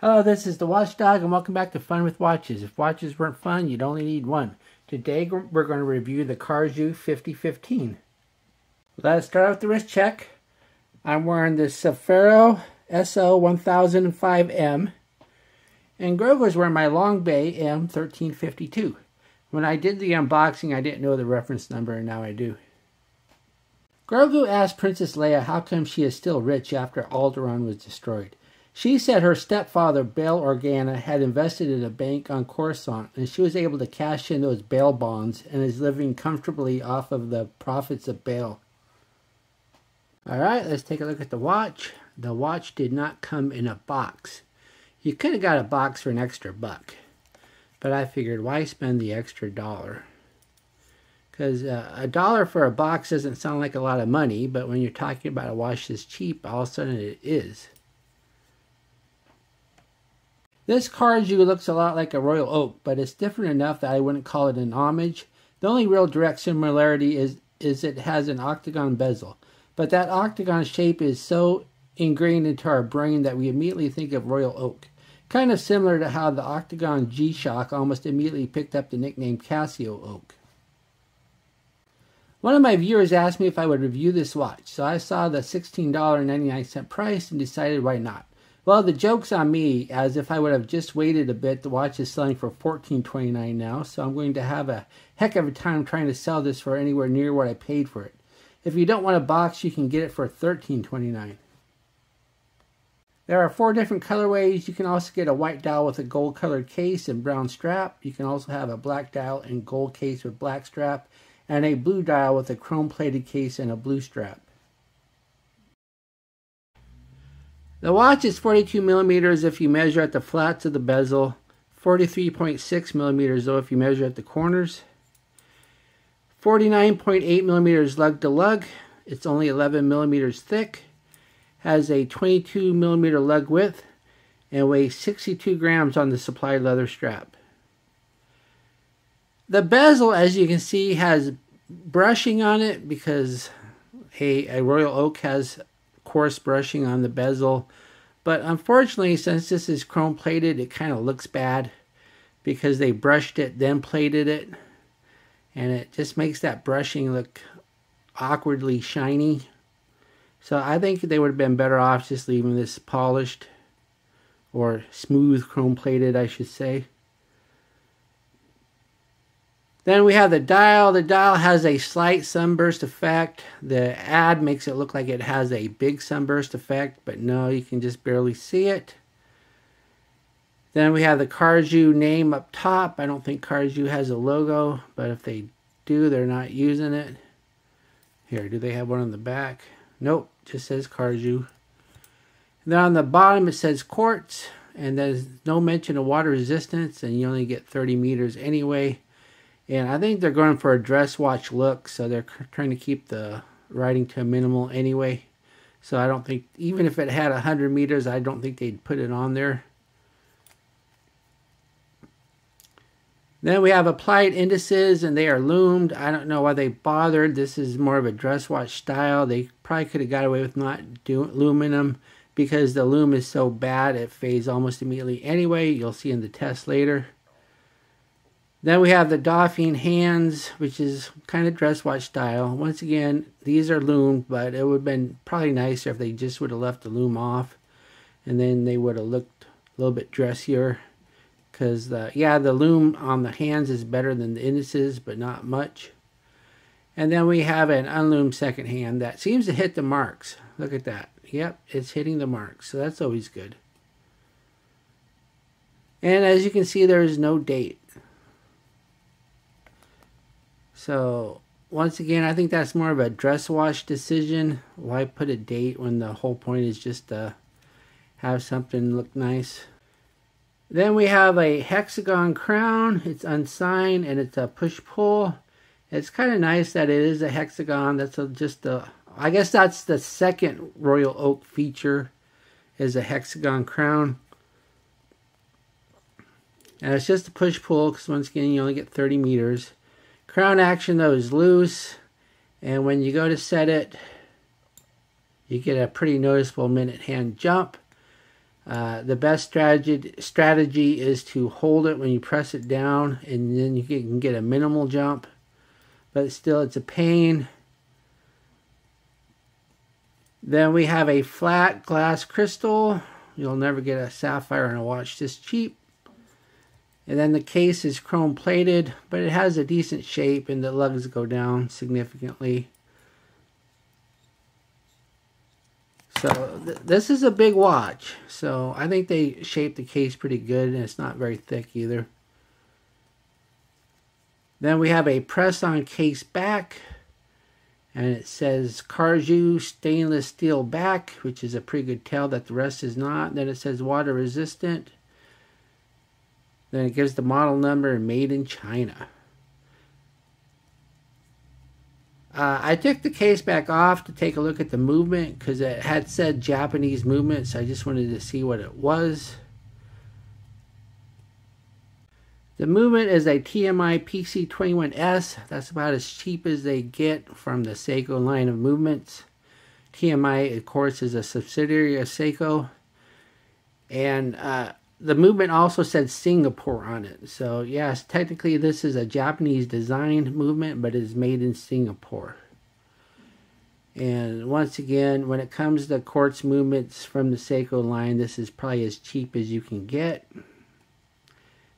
Hello, this is the Watchdog, and welcome back to Fun with Watches. If watches weren't fun, you'd only need one. Today, we're going to review the CRRJU 5015. Let's start with the wrist check. I'm wearing the Safaro SO 1005M, and Grove was wearing my Long Bay M1352. When I did the unboxing, I didn't know the reference number, and now I do. Grogu asked Princess Leia how come she is still rich after Alderaan was destroyed. She said her stepfather, Bail Organa, had invested in a bank on Coruscant, and she was able to cash in those bail bonds and is living comfortably off of the profits of Bail. Alright, let's take a look at the watch. The watch did not come in a box. You could have got a box for an extra $1, but I figured why spend the extra $1? Because $1 for a box doesn't sound like a lot of money, but when you're talking about a watch that's cheap, all of a sudden it is. This CRRJU looks a lot like a Royal Oak, but it's different enough that I wouldn't call it an homage. The only real direct similarity is it has an octagon bezel. But that octagon shape is so ingrained into our brain that we immediately think of Royal Oak. Kind of similar to how the octagon G-Shock almost immediately picked up the nickname Casio Oak. One of my viewers asked me if I would review this watch, so I saw the $16.99 price and decided why not. Well, the joke's on me, as if I would have just waited a bit, the watch is selling for $14.29 now, so I'm going to have a heck of a time trying to sell this for anywhere near what I paid for it. If you don't want a box, you can get it for $13.29. There are 4 different colorways. You can also get a white dial with a gold colored case and brown strap. You can also have a black dial and gold case with black strap, and a blue dial with a chrome plated case and a blue strap. The watch is 42 millimeters if you measure at the flats of the bezel, 43.6 millimeters though if you measure at the corners, 49.8 millimeters lug to lug. It's only 11 millimeters thick, has a 22 millimeter lug width, and weighs 62 grams on the supplied leather strap. The bezel, as you can see, has brushing on it because a Royal Oak has coarse brushing on the bezel, but unfortunately, since this is chrome plated, it kind of looks bad because they brushed it then plated it, and it just makes that brushing look awkwardly shiny. So I think they would have been better off just leaving this polished, or smooth chrome plated I should say. Then we have the dial. The dial has a slight sunburst effect. The ad makes it look like it has a big sunburst effect, but no, you can just barely see it. Then we have the CRRJU name up top. I don't think CRRJU has a logo, but if they do, they're not using it. Here, do they have one on the back? Nope, just says CRRJU. And then on the bottom it says Quartz, and there's no mention of water resistance, and you only get 30 meters anyway. And I think they're going for a dress watch look, so they're trying to keep the writing to a minimal anyway. So I don't think, even if it had 100 meters, I don't think they'd put it on there. Then we have applied indices, and they are loomed. I don't know why they bothered. This is more of a dress watch style. They probably could have got away with not looming them because the loom is so bad it fades almost immediately anyway. You'll see in the test later. Then we have the doffing hands, which is kind of dress watch style. Once again, these are loomed, but it would have been probably nicer if they just would have left the loom off, and then they would have looked a little bit dressier. Because the loom on the hands is better than the indices, but not much. And then we have an unloomed second hand that seems to hit the marks. Look at that. Yep, it's hitting the marks, so that's always good. And as you can see, there is no date. So, once again, I think that's more of a dress watch decision. Why put a date when the whole point is just to have something look nice? Then we have a hexagon crown. It's unsigned and it's a push-pull. It's kind of nice that it is a hexagon. That's I guess that's the second Royal Oak feature, is a hexagon crown. And it's just a push-pull because once again, you only get 30 meters. Crown action though is loose, and when you go to set it, you get a pretty noticeable minute hand jump. The best strategy is to hold it when you press it down, and then you can get a minimal jump. But still, it's a pain. Then we have a flat glass crystal. You'll never get a sapphire on a watch this cheap. And then the case is chrome plated, but it has a decent shape and the lugs go down significantly. So this is a big watch. So I think they shaped the case pretty good, and it's not very thick either. Then we have a press-on case back, and it says CRRJU stainless steel back, which is a pretty good tell that the rest is not. Then it says water resistant. Then it gives the model number and made in China. I took the case back off to take a look at the movement because it had said Japanese movement, so I just wanted to see what it was. The movement is a TMI PC21S. That's about as cheap as they get from the Seiko line of movements. TMI, of course, is a subsidiary of Seiko. And the movement also said Singapore on it. So yes, technically this is a Japanese designed movement, but it is made in Singapore. And once again, when it comes to quartz movements from the Seiko line, this is probably as cheap as you can get,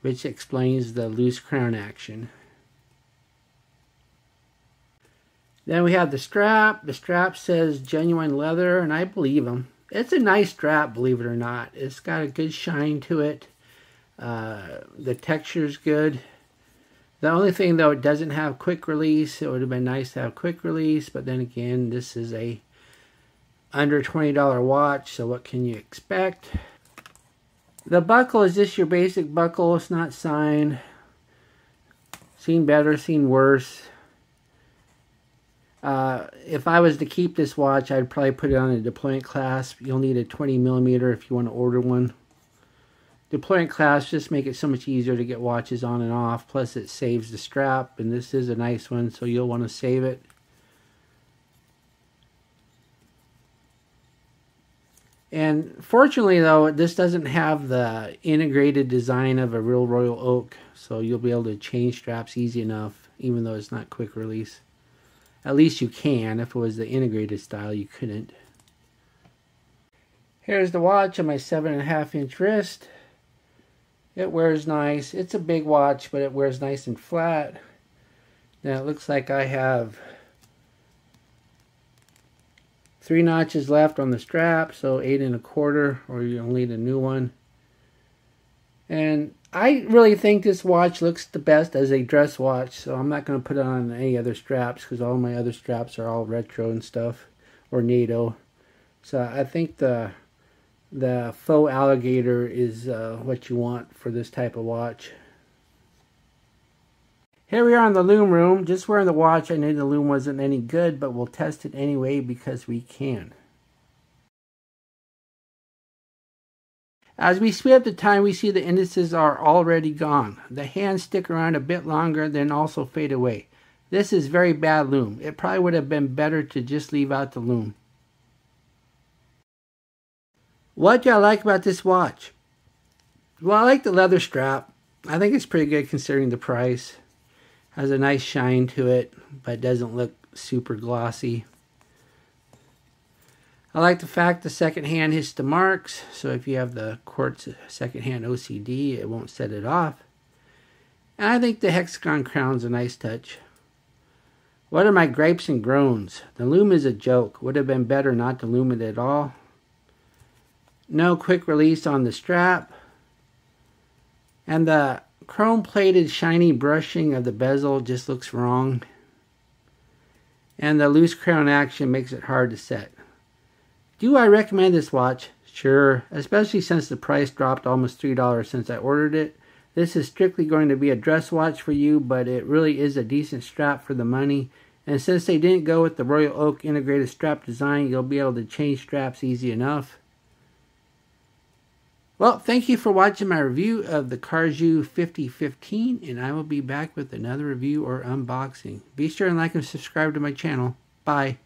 which explains the loose crown action. Then we have the strap. The strap says genuine leather, and I believe them. It's a nice strap, believe it or not. It's got a good shine to it. The texture's good. The only thing, though, it doesn't have quick release. It would have been nice to have quick release, but then again, this is a under $20 watch, so what can you expect? The buckle is just your basic buckle. It's not signed. Seen better, seen worse. If I was to keep this watch, I'd probably put it on a deployment clasp. You'll need a 20mm if you want to order one. Deployment clasps just make it so much easier to get watches on and off. Plus it saves the strap, and this is a nice one, so you'll want to save it. And fortunately, though, this doesn't have the integrated design of a real Royal Oak, so you'll be able to change straps easy enough, even though it's not quick release. At least you can. If it was the integrated style, you couldn't. Here's the watch on my 7.5-inch wrist. It wears nice. It's a big watch, but it wears nice and flat. Now it looks like I have 3 notches left on the strap, so 8 1/4, or you'll need a new one. And I really think this watch looks the best as a dress watch, so I'm not going to put it on any other straps because all my other straps are all retro and stuff, or NATO. So I think the faux alligator is what you want for this type of watch. Here we are in the Lume room, just wearing the watch. I knew the Lume wasn't any good, but we'll test it anyway because we can. As we speed up the time, we see the indices are already gone. The hands stick around a bit longer, then also fade away. This is very bad Lume. It probably would have been better to just leave out the Lume. What do I like about this watch? Well, I like the leather strap. I think it's pretty good considering the price. Has a nice shine to it, but doesn't look super glossy. I like the fact the second hand hits the marks, so if you have the Quartz second hand OCD, it won't set it off. And I think the hexagon crown's a nice touch. What are my gripes and groans? The Lume is a joke. Would have been better not to Lume it at all. No quick release on the strap. And the chrome plated shiny brushing of the bezel just looks wrong. And the loose crown action makes it hard to set. Do I recommend this watch? Sure, especially since the price dropped almost $3 since I ordered it. This is strictly going to be a dress watch for you, but it really is a decent strap for the money. And since they didn't go with the Royal Oak integrated strap design, you'll be able to change straps easy enough. Well, thank you for watching my review of the CRRJU 5015, and I will be back with another review or unboxing. Be sure and like and subscribe to my channel. Bye.